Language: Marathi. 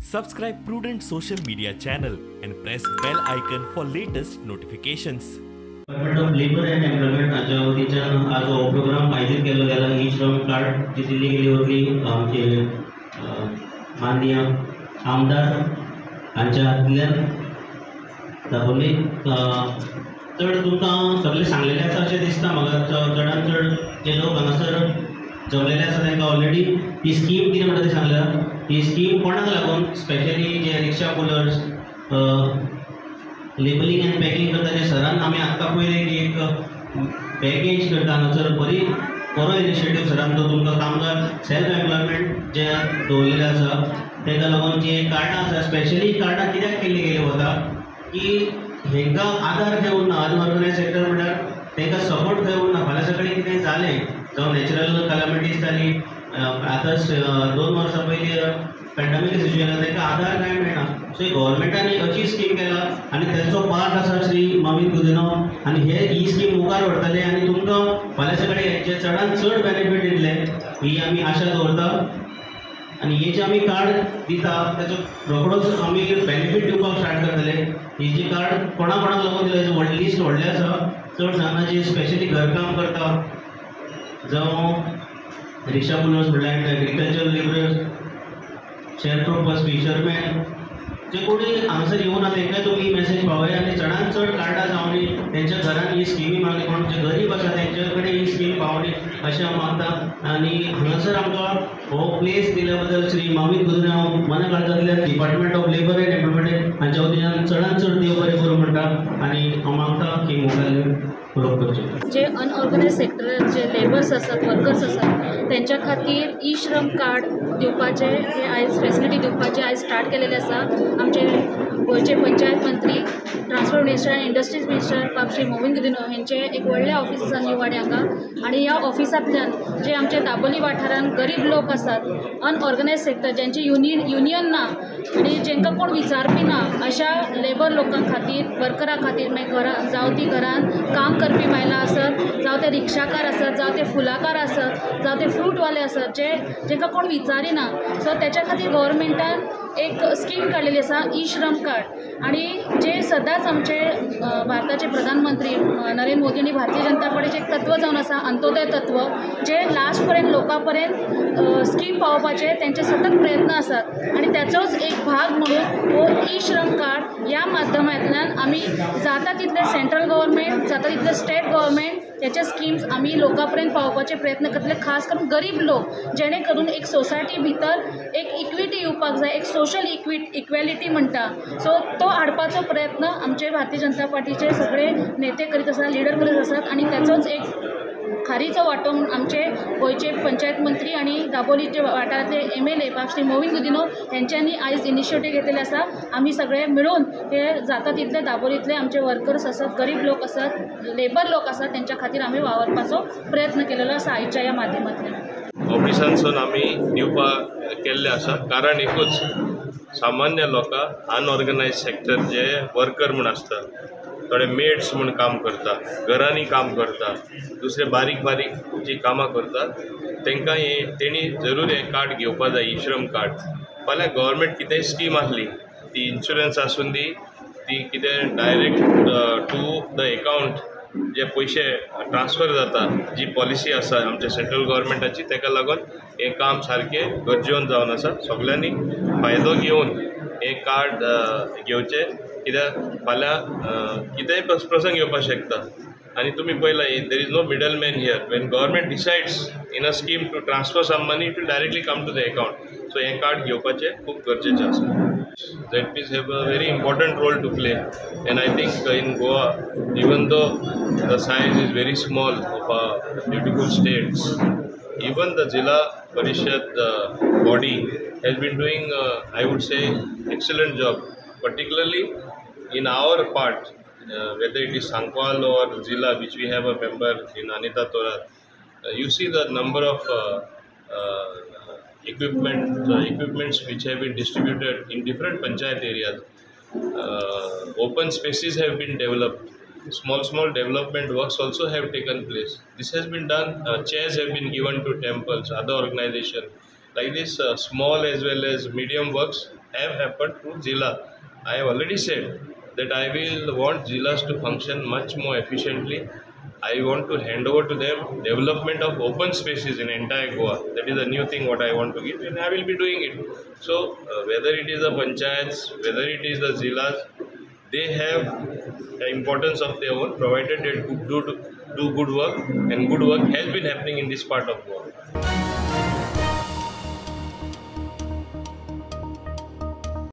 Subscribe Prudent social media channel and press bell icon for latest notifications. Department of labour and employment हाच्या वतीच्यान आज हो प्रोग्राम आयोजीत केलो गेला. ई श्रम कार्ड जी दिली गेली होती आमचे माननीय आमदार हांच्या हातल्यान दाखोवली. चड तुमकां सगळें सांगलेलें आसा अशें दिसता म्हाका. चडांत चड जे लोक हांगासर जमलेले आसा तांकां ऑलरेडी ही स्कीम कितें म्हणटा ती सांगल्या. ही स्कीम कोणाक लागून स्पेशली जे रिक्षा पुलर्स लेबलिंग एंड पॅकिंग करता ते सरान आमी आत्तां पयले की एक पॅकेज करता हांगासर बरो इनिशिएटीव सरान तो तुमकां कामगार सेल्फ एम्प्लॉयमेंट जे दवरलेले आसा ताका लागून जी कार्डां आसा स्पेशली कार्डां कित्याक केल्ली गेली वता की हांकां आधार खंय उरना. अनऑर्गनायज सेक्टर म्हणल्यार तांकां सपोर्ट खंय उरना. फाल्यां सकाळीं कितेंय जालें जावं नॅचरल कॅलॅमिटीज जाली आतां 2 वर्सां पयलीं पॅन्डेमीक सिच्युएशन तांकां आधार कांय मेळना. सो गव्हर्मेंटान अशी स्कीम केला आनी तांचो पार्ट आसा श्री मवीन गुदिनो आनी हे ही स्कीम मुखार व्हरतले आनी तुमकां फाल्यां सकाळीं हेचे चडांत चड बेनिफीट दितले ही आमी आशा दवरता. आनी हे जे आमी कार्ड दिता ताचो रोखडोच आमी बेनिफीट दिवपाक स्टार्ट करतले. ही जी कार्ड कोणाक लागून दिले व्हडली लिस्ट व्हडलें आसा. चड जाणां जी स्पेशली घरकाम करता जावं रिक्षा पुलर्स म्हणल्यार एग्रीकल्चर लेबरर्स, शेअर ट्रोपर्स, फिशरमॅन जे कोणी हांगासर येवना तांकां तुमी मॅसेज पावय आनी चडांत चड कार्डां जावनी तेंच्या घरान ही स्किमी मागली कोण जे गरीब आसा तेंचे कडेन ही स्कीम पावली अशें हांव मानता. आनी हांगासर आमकां हो प्लेस दिल्या बद्दल श्री मवीन गुदिनो हांव मनाकाळजांतल्यान department of labour and employment हांच्या वतीच्यान चडांत चड देव बरें करूं म्हणटा आनी हांव मागता की मुखार फॉलो करचें. जे अनऑर्गनायज सेक्टर जे लेबर्स असतात वर्कर्स असतात त्यांच्या खातीर ई श्रम कार्ड दिवपाचे हे आयज फॅसिलिटी दिवपाचे आयज स्टार्ट केलेले आसा. आमचे गोंयचे पंचायत मंत्री, ट्रान्सपोर्ट मिनिस्टर आनी इंडस्ट्रीज मिनिस्टर श्री मवीन गुदिनो हेंचे एक व्हडलें ऑफिस आसा न्यू वाड्या हांगा. आनी ह्या ऑफिसांतल्यान जे आमचे दाबोली वाठारांत गरीब लोक आसात अनऑर्गनायज सेक्टर ज्यांचे युनियन ना आनी जेंकां कोण विचारपी ना अशा लेबर लोकां खातीर वर्करां खातीर मागीर घरां जावं ती घरान काम करपी बायलां आसत जावं ते रिक्षाकार आसत जावं ते फुलाकार आसत जावं ते फ्रूटवाले आसत जेंकां कोण विचारिना. सो तेच्या खातीर गव्हर्मेंटान एक स्कीम काडलेली आसा ई श्रम कार्ड. आनी जे सदांच आमचे भारताचे प्रधानमंत्री नरेंद्र मोदी आनी भारतीय जनता पार्टीचें एक तत्व जावन आसा अंत्योदय तत्व जे लास्ट पर्यंत लोकां पर्यंत स्कीम पावोवपाचे तेंचे सतत प्रयत्न आसात. आनी त्याचोच एक भाग म्हणून हो ई श्रम कार्ड ह्या माध्यमांतल्यान आमी जाता तितले सेंट्रल गव्हर्मेंट जाता तितले स्टेट गव्हर्मेंट ह्याचे स्किम्स आमी लोकां पर्यंत पावोवपाचे प्रयत्न करतले. खास करून गरीब लोक जेणे करून एक सोसायटी भितर एक इक्विटी येवपाक जाय, एक सोशल इक्वेलिटी म्हणटा सो तो हाडपाचो प्रयत्न आमचे भारतीय जनता पार्टीचे सगळे नेते करीत आसात, लिडर करीत आसात. आनी ताचोच एक खारीचो वांटो म्हणून आमचे गोंयचे पंचायत मंत्री आनी दाबोलीचे वाठारांतले MLA श्री मवीन गुदिनो हेंच्यांनी आयज इनिशिएटीव घेतलेले आसा. आमी सगळे मिळून हे जाता तितले दाबोलीतले आमचे वर्कर्स आसात, गरीब लोक आसात, लेबर लोक आसात तेंच्या खातीर आमी वावरपाचो प्रयत्न केलेलो आसा आयच्या ह्या माध्यमांतल्यान. ऑफिसांसून आमी दिवपाक केल्ले आसा. कारण एकूच सामान्य लोकां अनऑर्गनायज सेक्टर जे वर्कर म्हूण आसता थोडे मेड्स म्हूण काम करता, घरांनी काम करता, दुसरे बारीक बारीक जी कामां करतात तांकां तेणी जरूर हें कार्ड घेवपा जाय ई श्रम कार्ड. फाल्यां गव्हर्मेंट कितेंय स्कीम आसली ती इन्शुरन्स आसून ती कितें डायरेक्ट टू द एकाउंट जे पयशे ट्रान्सफर जाता जी पॉलिसी आसा आमच्या सेंट्रल गव्हर्मेंटाची ताका लागून हें काम सारकें गरजेवन जावन आसा. सगळ्यांनी फायदो घेवन हें कार्ड घेवचें कित्याक फाल्यां कितेंय प्रसंग येवपाक शकता. आनी तुमी पळयलां there is no middle man here. When government decides in a scheme to transfer some money it will directly come to the account. So हें कार्ड घेवपाचें खूब गरजेचें आसा. ZPs have a very important role to play, and I think in Goa, even though the size is very small of a beautiful states, even the Zilla Parishad body has been doing, I would say, excellent job, particularly in our part, whether it is Sankwal or Zilla, which we have a member in Anita Torat. You see the number of equipments which have been distributed in different panchayat areas. Open spaces have been developed. Small development works also have taken place. This has been done. Chairs have been given to temples, other organizations. Like this, small as well as medium works have happened through Zilla. I have already said that I will want Zillas to function much more efficiently. I want to hand over to them development of open spaces in entire Goa. That is a new thing what I want to give, and I will be doing it. So whether it is the panchayats, whether it is the Zillas, they have the importance of their own, provided they do good work, and good work has been happening in this part of Goa.